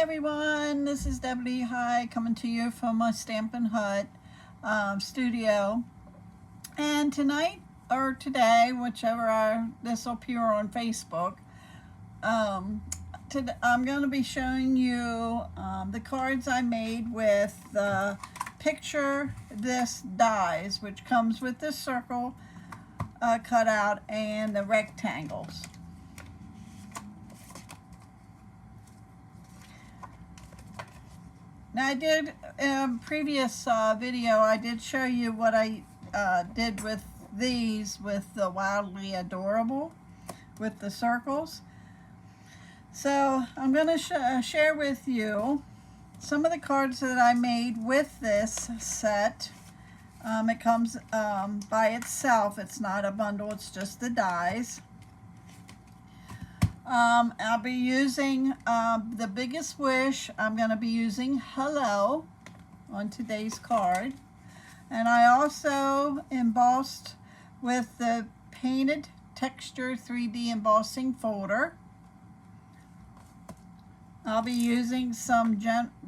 everyone, this is Debbie High coming to you from my Stampin' Hut studio. And tonight or today, whichever this will appear on Facebook, I'm going to be showing you the cards I made with the Picture This dies, which comes with this circle cutout and the rectangles. Now I did previous video, I did show you what I did with these, with the Wildly Adorable, with the circles. So I'm going to share with you some of the cards that I made with this set. It comes by itself, it's not a bundle, it's just the dies. I'll be using The Biggest Wish. I'm going to be using Hello on today's card. And I also embossed with the Painted Texture 3D embossing folder. I'll be using some genuine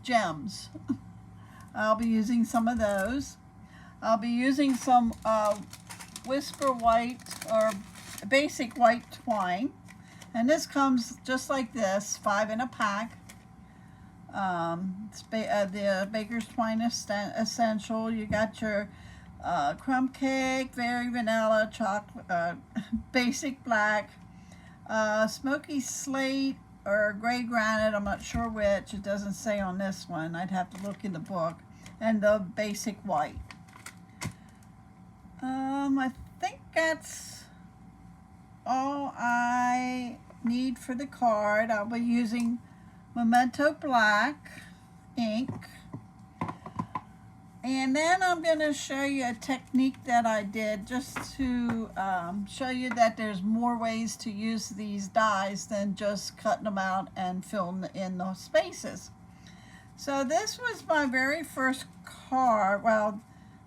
gems. I'll be using some of those. I'll be using some Whisper White or basic white twine. And this comes just like this, 5 in a pack. It's the Baker's Twine Essential. You got your crumb cake, very vanilla, chocolate, basic black, smoky slate, or gray granite, I'm not sure which. It doesn't say on this one. I'd have to look in the book. And the basic white. I think that's all I need for the card. I'll be using Memento Black ink. And then I'm going to show you a technique that I did just to show you that there's more ways to use these dies than just cutting them out and filling in those spaces. So this was my very first card. Well,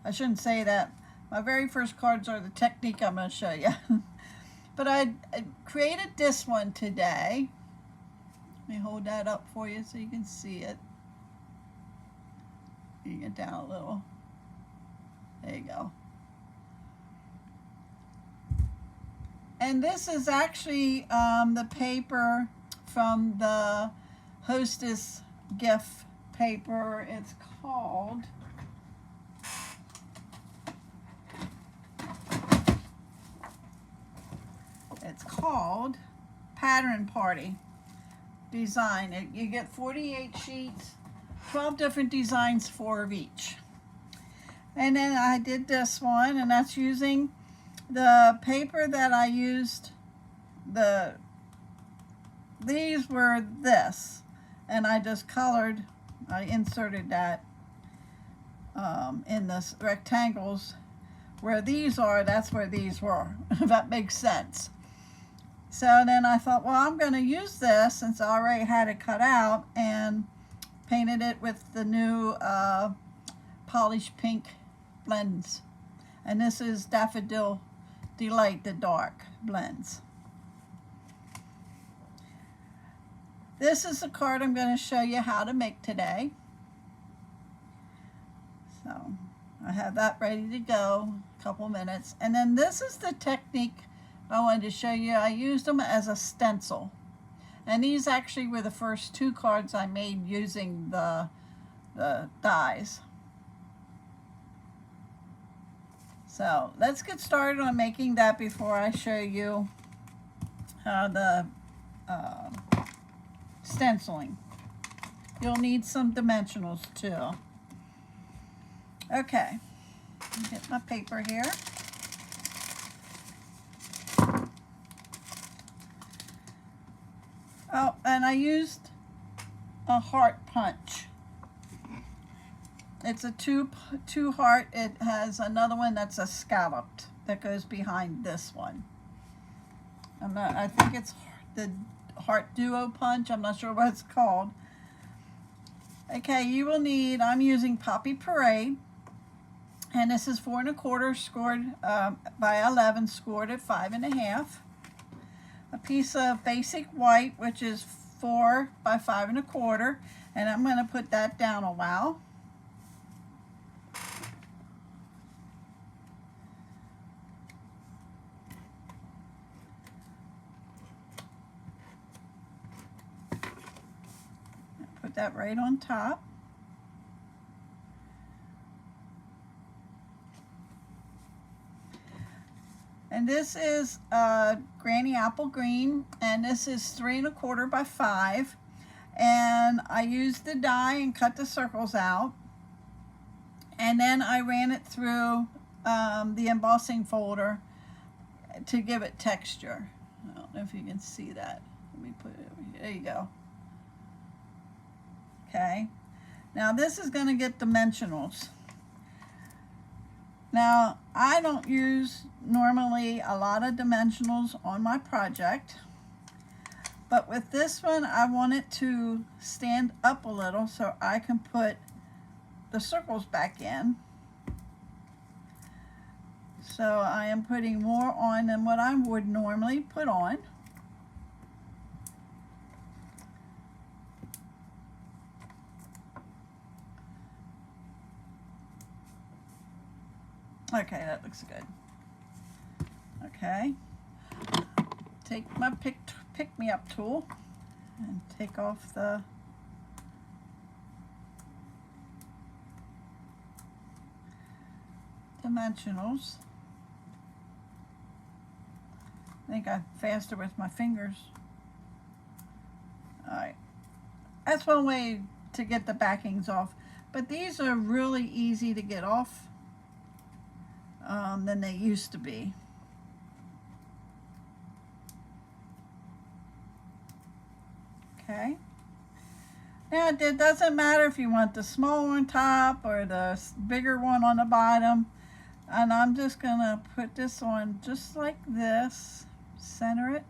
I shouldn't say that. My very first cards are the technique I'm going to show you. But I created this one today. Let me hold that up for you so you can see it. You get down a little. There you go. And this is actually the paper from the Hostess gift paper. It's called Pattern Party Design. You get 48 sheets, 12 different designs, 4 of each. And then I did this one, and that's using the paper that I used. These were this, and I just colored, I inserted that in the rectangles. Where these are, that's where these were, if that makes sense. So then I thought, well, I'm going to use this since I already had it cut out, and painted it with the new polished pink blends. And this is Daffodil Delight, the dark blends. This is the card I'm going to show you how to make today. So I have that ready to go, a couple minutes. And then this is the technique I wanted to show you. I used them as a stencil. And these actually were the first 2 cards I made using the dies. So let's get started on making that before I show you the stenciling. You'll need some dimensionals too. Okay, get my paper here. Oh, and I used a heart punch. It's a two heart. It has another one that's a scalloped that goes behind this one. I think it's the Heart Duo Punch. I'm not sure what it's called. Okay, you will need, I'm using Poppy Parade. And this is 4 1/4 scored by 11, scored at 5 1/2. A piece of basic white, which is 4 by 5 1/4, and I'm going to put that down a while. Put that right on top. And this is Granny Apple Green, and this is 3 1/4 by 5. And I used the die and cut the circles out. And then I ran it through the embossing folder to give it texture. I don't know if you can see that. Let me put it over here. There you go. Okay. Now this is going to get dimensionals. Now, I don't use normally a lot of dimensionals on my project, but with this one, I want it to stand up a little so I can put the circles back in. So I am putting more on than what I would normally put on. Okay, that looks good. Okay, take my pick-me-up tool and take off the dimensionals. I think I'm faster with my fingers. Alright, that's one way to get the backings off, but these are really easy to get off than they used to be. Okay. Now it doesn't matter if you want the small one on top or the bigger one on the bottom. And I'm just going to put this on just like this. Center it.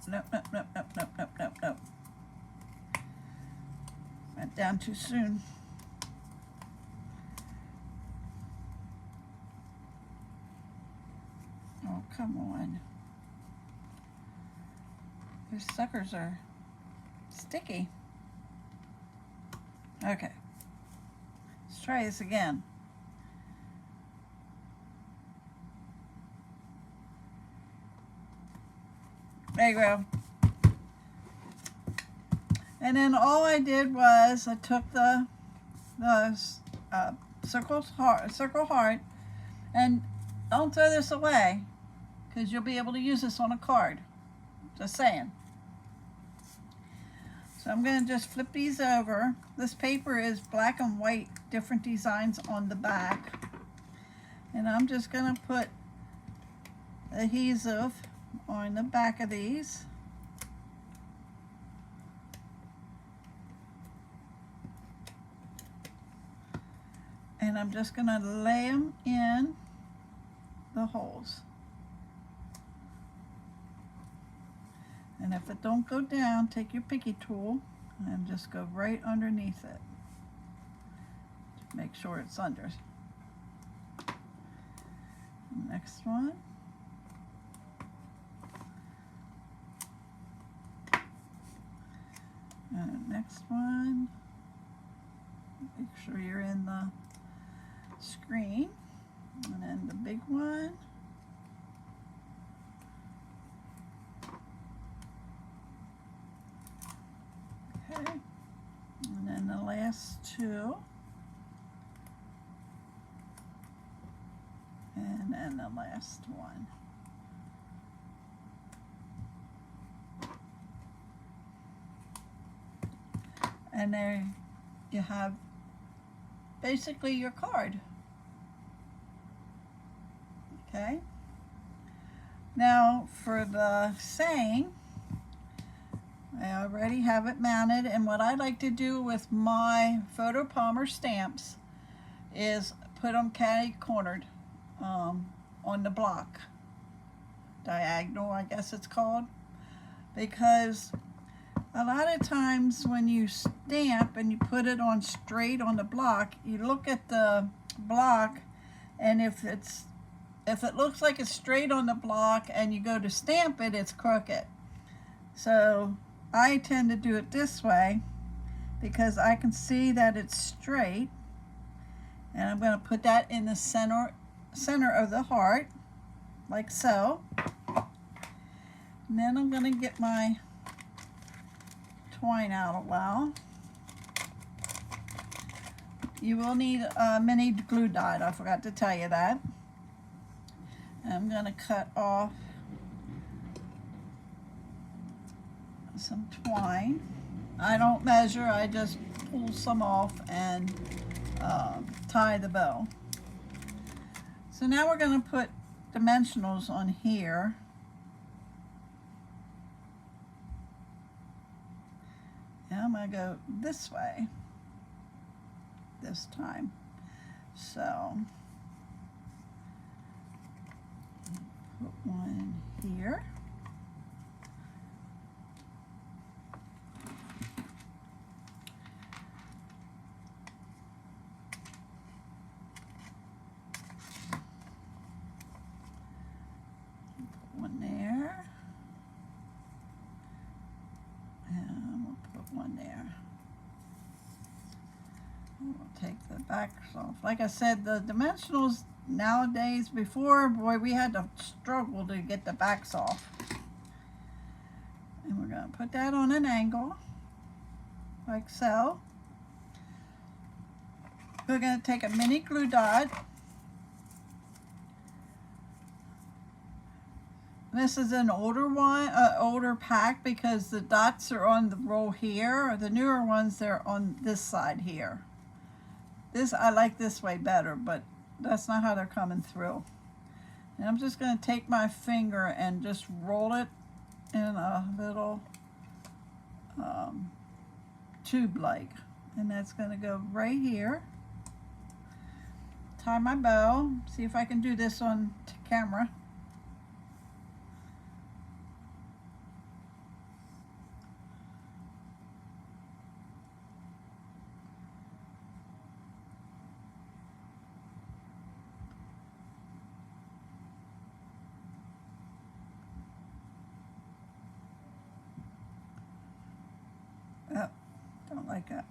Nope. Went down too soon. Oh, come on. These suckers are sticky. Okay. Let's try this again. There you go. And then all I did was I took the circle heart, and don't throw this away because you'll be able to use this on a card. Just saying. So I'm going to just flip these over. This paper is black and white, different designs on the back. And I'm just going to put adhesive on the back of these. And I'm just going to lay them in the holes. And if it don't go down, take your picky tool and just go right underneath it. Make sure it's under. Next one. And next one. Make sure you're in the screen. And then the big one. Okay. And then the last two. And then the last one. And there you have basically your card. Okay. Now for the saying, I already have it mounted, and what I like to do with my photo Palmer stamps is put them catty-cornered on the block. Diagonal, I guess it's called. because a lot of times when you stamp and you put it on straight on the block, you look at the block, and if it looks like it's straight on the block and you go to stamp it, it's crooked. So I tend to do it this way because I can see that it's straight, and I'm going to put that in the center of the heart, like so. And then I'm going to get my twine out a while. You will need a mini glue dot, I forgot to tell you that. And I'm going to cut off some twine. I don't measure, I just pull some off and tie the bow. So now we're going to put dimensionals on here. And I'm going to go this way this time. So put one here. Put one there. And we'll put one there. We'll take the backs off. Like I said, the dimensionals nowadays, before, boy, we had to struggle to get the backs off. And we're going to put that on an angle, like so. We're going to take a mini glue dot. This is an older one, older pack, because the dots are on the roll here. Or the newer ones, they're on this side here. This, I like this way better, but that's not how they're coming through. And I'm just going to take my finger and just roll it in a little tube like. And that's going to go right here. Tie my bow. See if I can do this on camera. Oh, don't like that.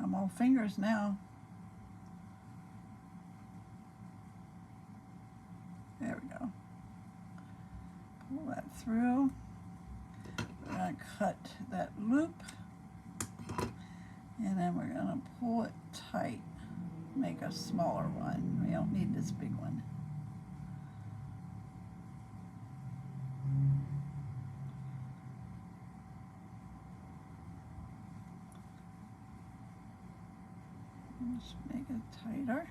I'm all fingers now. There we go. Pull that through. We're going to cut that loop. And then we're going to pull it tight. Make a smaller one. We don't need this big one. Just make it tighter.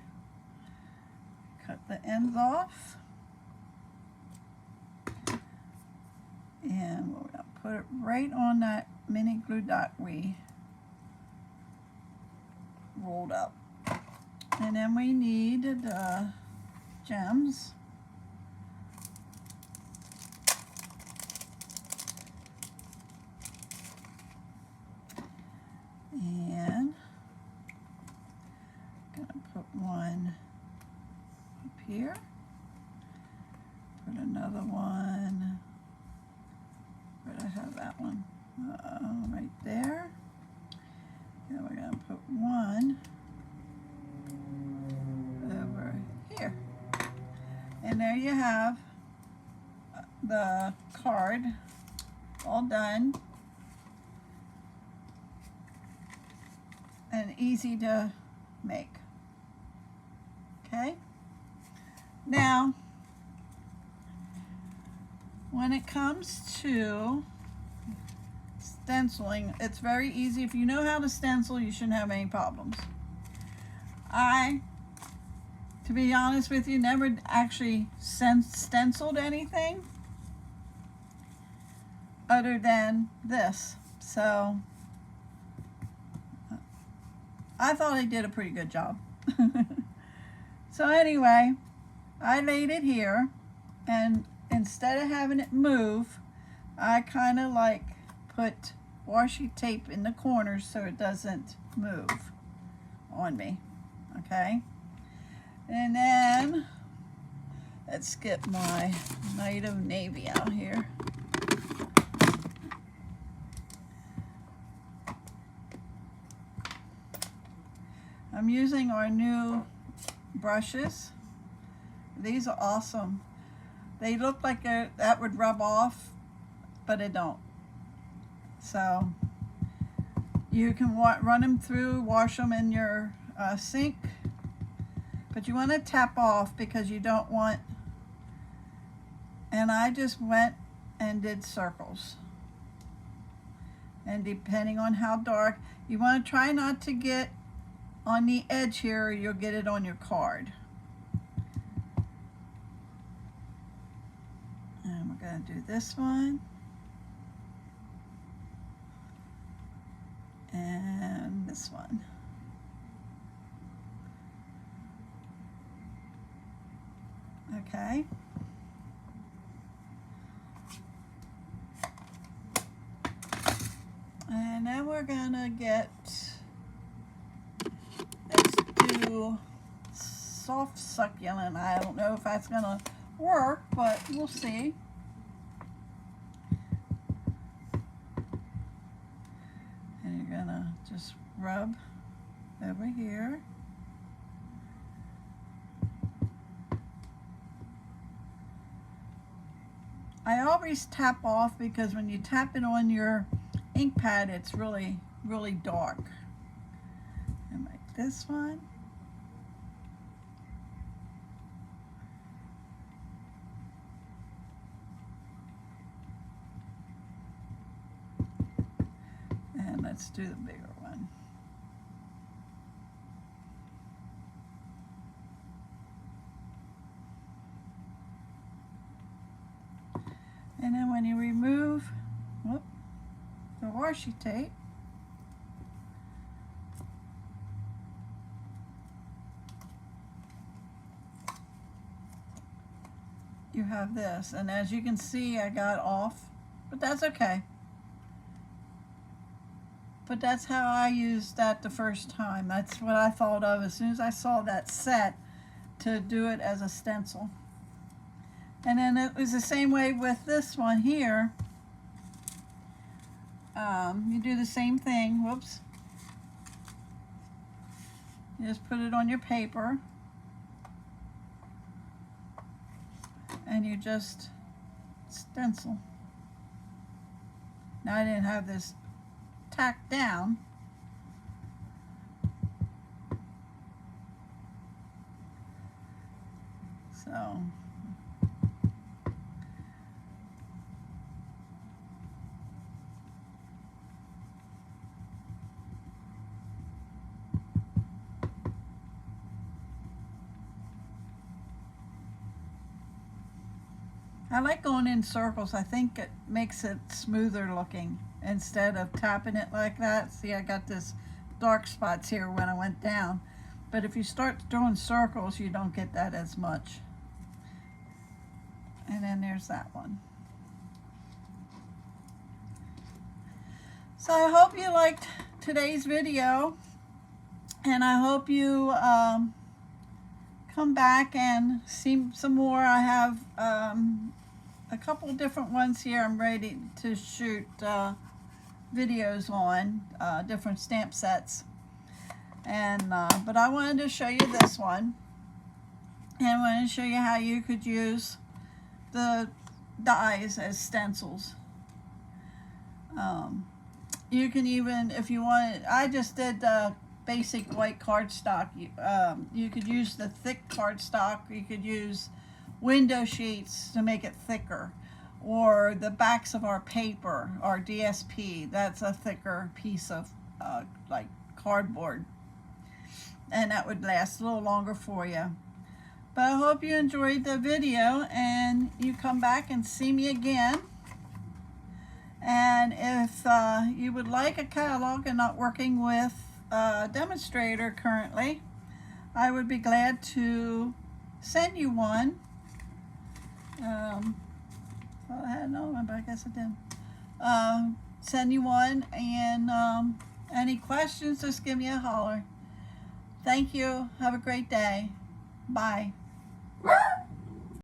Cut the ends off. And we're going to put it right on that mini glue dot we rolled up. And then we need the gems. And I'm gonna put one up here. Put another one. Where did I have that one? Right there. And we're gonna put one over here. And there you have the card all done and easy to make. Okay, now when it comes to stenciling, it's very easy. If you know how to stencil, you shouldn't have any problems. To be honest with you, never actually stenciled anything other than this. So I thought I did a pretty good job. So anyway, I laid it here, and instead of having it move, I kind of like put washi tape in the corners so it doesn't move on me. Okay, and then let's get my Night of Navy out here. I'm using our new brushes. These are awesome. They look like that would rub off, but it don't. So you can run them through, wash them in your sink, but you want to tap off because you don't want, and I just went and did circles. And depending on how dark, you want to try not to get on the edge here, or you'll get it on your card. And we're going to do this one. And this one. Okay. And then we're going to get, let's do soft succulent. I don't know if that's going to work, but we'll see. And you're going to just rub over here. I always tap off because when you tap it on your ink pad, it's really, really dark. And like this one. And let's do the bigger one. And then when you remove the washi tape, you have this. And as you can see, I got off, but that's okay. But that's how I used that the first time. That's what I thought of as soon as I saw that set, to do it as a stencil. And then it was the same way with this one here. You do the same thing. Whoops. You just put it on your paper. And you just stencil. Now I didn't have this tacked down. So I like going in circles. I think it makes it smoother looking instead of tapping it like that. See, I got this dark spots here when I went down. But if you start doing circles, you don't get that as much. And then there's that one. So I hope you liked today's video. And I hope you come back and see some more. I have a couple of different ones here I'm ready to shoot videos on, different stamp sets. And but I wanted to show you this one, and I wanted to show you how you could use the dies as stencils. You can even, if you want, I just did the basic white cardstock. You could use the thick cardstock. You could use window sheets to make it thicker, or the backs of our paper, our DSP. That's a thicker piece of like cardboard, and that would last a little longer for you. But I hope you enjoyed the video, and you come back and see me again. And if you would like a catalog and not working with a demonstrator currently, I would be glad to send you one. Well, I had no one, but I guess I did. Send you one, and any questions, just give me a holler. Thank you. Have a great day. Bye.